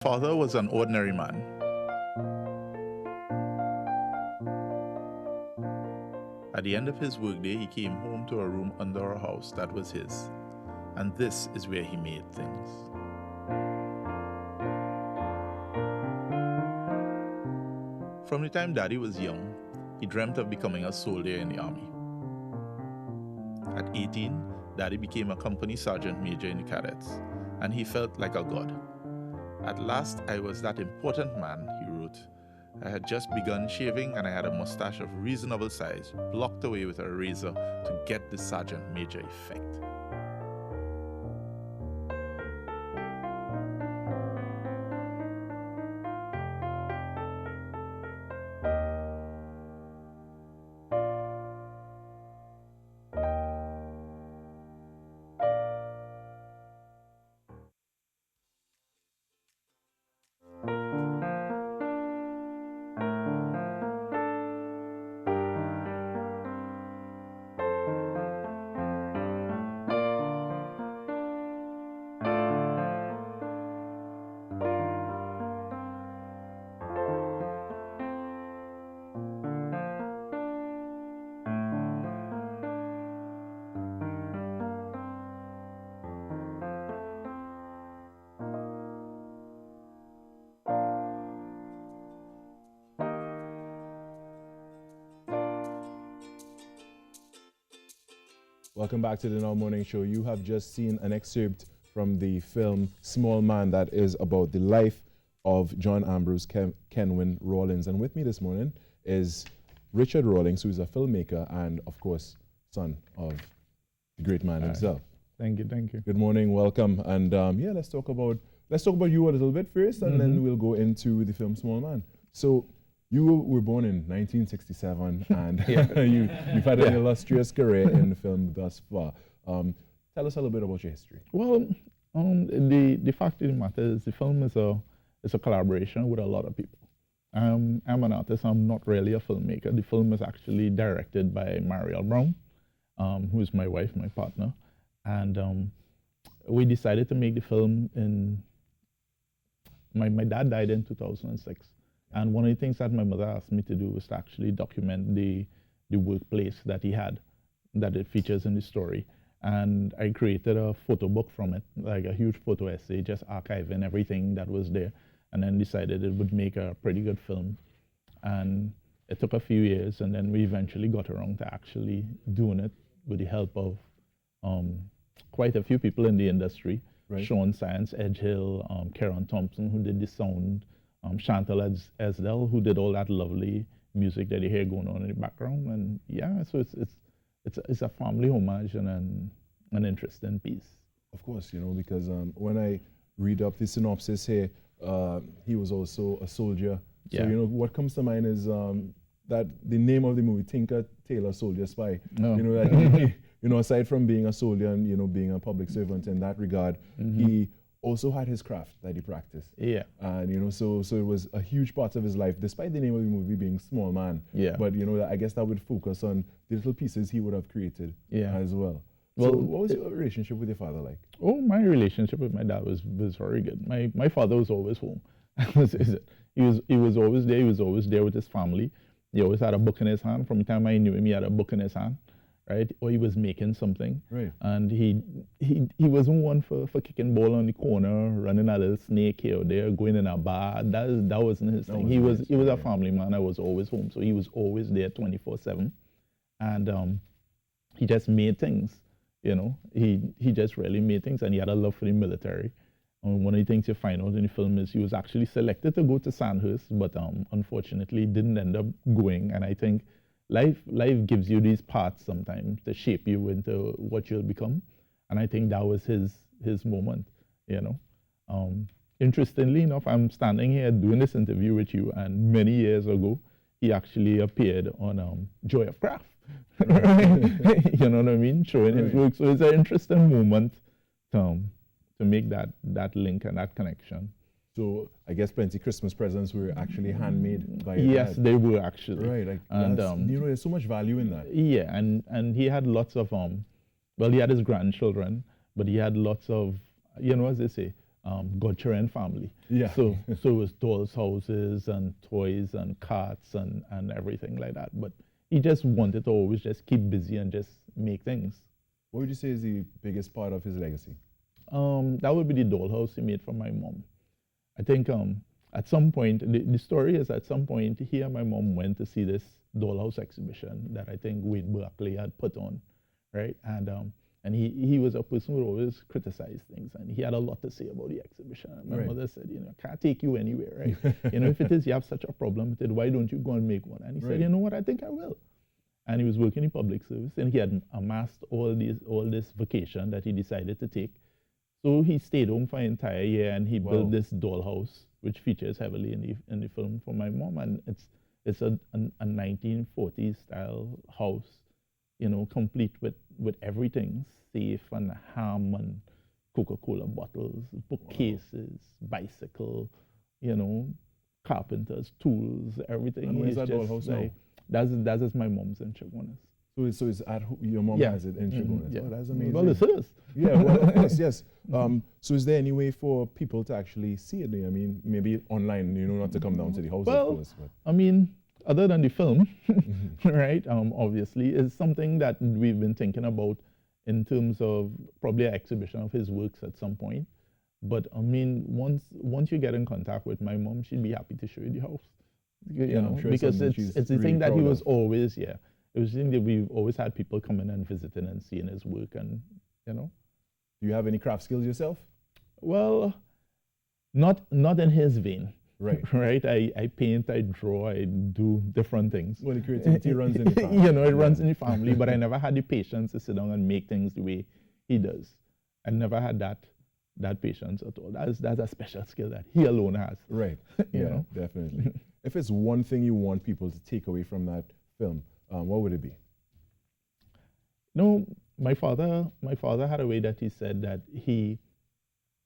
Father was an ordinary man. At the end of his workday, he came home to a room under a house that was his, and this is where he made things. From the time Daddy was young, he dreamt of becoming a soldier in the army. At 18, Daddy became a company sergeant major in the cadets, and he felt like a god. At last, I was that important man, he wrote. I had just begun shaving and I had a mustache of reasonable size, blocked away with a razor to get the sergeant major effect. Welcome back to the Now Morning Show. You have just seen an excerpt from the film Smallman that is about the life of John Ambrose Kenwin Rawlings. And with me this morning is Richard Rawlings, who is a filmmaker and, of course, son of the great man himself. Thank you, thank you. Good morning, welcome. And yeah, let's talk about you a little bit first, and then we'll go into the film Smallman. So you were born in 1967, and you've had an illustrious career in film thus far. Tell us a little bit about your history. Well, the fact of the matter is the film is a collaboration with a lot of people. I'm an artist, I'm not really a filmmaker. The film is actually directed by Marielle Brown, who is my wife, my partner. And we decided to make the film my dad died in 2006. And one of the things that my mother asked me to do was to actually document the workplace that he had, that it features in the story. And I created a photo book from it, like a huge photo essay, just archiving everything that was there, and then decided it would make a pretty good film. And it took a few years, and then we eventually got around to actually doing it with the help of quite a few people in the industry. Right. Sean Science, Edgehill, Karen Thompson, who did the sound, Chantal Esdell, who did all that lovely music that you hear going on in the background. And yeah, so it's a family homage and an interesting piece. Of course, because when I read up the synopsis here, he was also a soldier. So, what comes to mind is that the name of the movie, Tinker, Tailor, Soldier, Spy. No. That aside from being a soldier and, being a public servant in that regard, he also had his craft that he practiced. Yeah. And, so it was a huge part of his life, despite the name of the movie being Smallman. Yeah. But, I guess that would focus on the little pieces he would have created as well. Well, so what was your relationship with your father like? Oh, my relationship with my dad was very good. My father was always home. He was always there. He was always there with his family. He always had a book in his hand. From the time I knew him, he had a book in his hand, right? Or he was making something. Right. And he wasn't one for kicking ball on the corner, running a little snake here or there, going in a bar. That wasn't his thing. He was a family man. I was always home, so he was always there 24/7, and he just made things. He just really made things, and he had a love for the military. And one of the things you find out in the film is he was actually selected to go to Sandhurst, but unfortunately didn't end up going. And I think life gives you these paths sometimes to shape you into what you'll become. And I think that was his moment, Interestingly enough, I'm standing here doing this interview with you, and many years ago, he actually appeared on Joy of Craft. You know what I mean? Showing his work. So it's an interesting moment to make that link and that connection. So I guess plenty Christmas presents were actually handmade by Yes, they were actually. Right, and there's so much value in that. Yeah, and he had lots of he had his grandchildren, but he had lots of, as they say, godchildren family. Yeah. So it was dolls' houses and toys and carts and everything like that. But he just wanted to always just keep busy and just make things. What would you say is the biggest part of his legacy? That would be the dollhouse he made for my mom. I think at some point, the story is at some point, he and my mom went to see this dollhouse exhibition that I think Wade Berkeley had put on, right? And he was a person who would always criticize things, and he had a lot to say about the exhibition. And my mother said, I can't take you anywhere, right? If it is you have such a problem with it, why don't you go and make one? And he said, you know what, I think I will. And he was working in public service, and he had amassed all this vacation that he decided to take. So he stayed home for an entire year, and he built this dollhouse, which features heavily in the film for my mom. And it's a 1940s style house, complete with everything, safe and ham and Coca-Cola bottles, bookcases, bicycle, carpenter's tools, everything. And where's that dollhouse now? That is my mom's in Chaguanas. So it's at your mom has it in Chaguanas. Yeah. Oh, that's amazing. Well, it is. Yeah, well, of course, yes. So is there any way for people to actually see it? I mean, maybe online, not to come down to the house, of course. But. I mean, other than the film, right, obviously, is something that we've been thinking about in terms of probably an exhibition of his works at some point. But, I mean, once you get in contact with my mom, she'd be happy to show you the house. I'm sure because it's the really thing that he was of. always, it was the thing that we've always had people coming and visiting and seeing his work, and, Do you have any craft skills yourself? Well, not in his vein. Right. Right. I paint, I draw, I do different things. Well, the creativity runs in the family. It runs in the family, but I never had the patience to sit down and make things the way he does. I never had that patience at all. That's a special skill that he alone has. Right. Yeah, definitely. If it's one thing you want people to take away from that film, what would it be? My father had a way that he said that he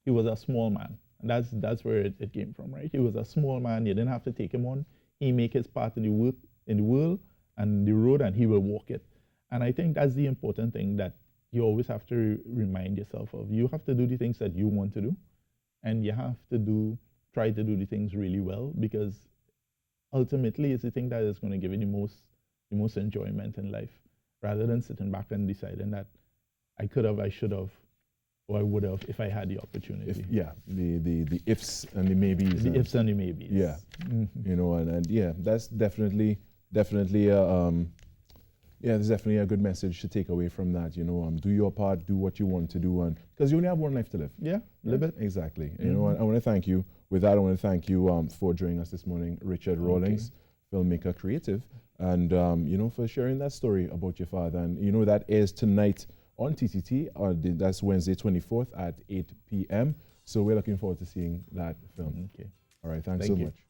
was a small man. And that's where it came from, right? He was a small man. You didn't have to take him on. He make his part in the world and the road, and he will walk it. And I think that's the important thing that you always have to remind yourself of. You have to do the things that you want to do, and you have to try to do the things really well, because ultimately it's the thing that is going to give you the most enjoyment in life, rather than sitting back and deciding that I could have, I should have, or I would have if I had the opportunity. The ifs and the maybes. The ifs and the maybes. Yeah, and yeah, that's definitely there's definitely a good message to take away from that. Do your part, do what you want to do, and because you only have one life to live. Yeah, live it. Exactly. I want to thank you. With that, I want to thank you for joining us this morning, Richard Rawlings, filmmaker, creative, and for sharing that story about your father. And that airs tonight on TTT. That's Wednesday 24th at 8 p.m. So we're looking forward to seeing that film. Okay. All right. Thanks Thank so you. much.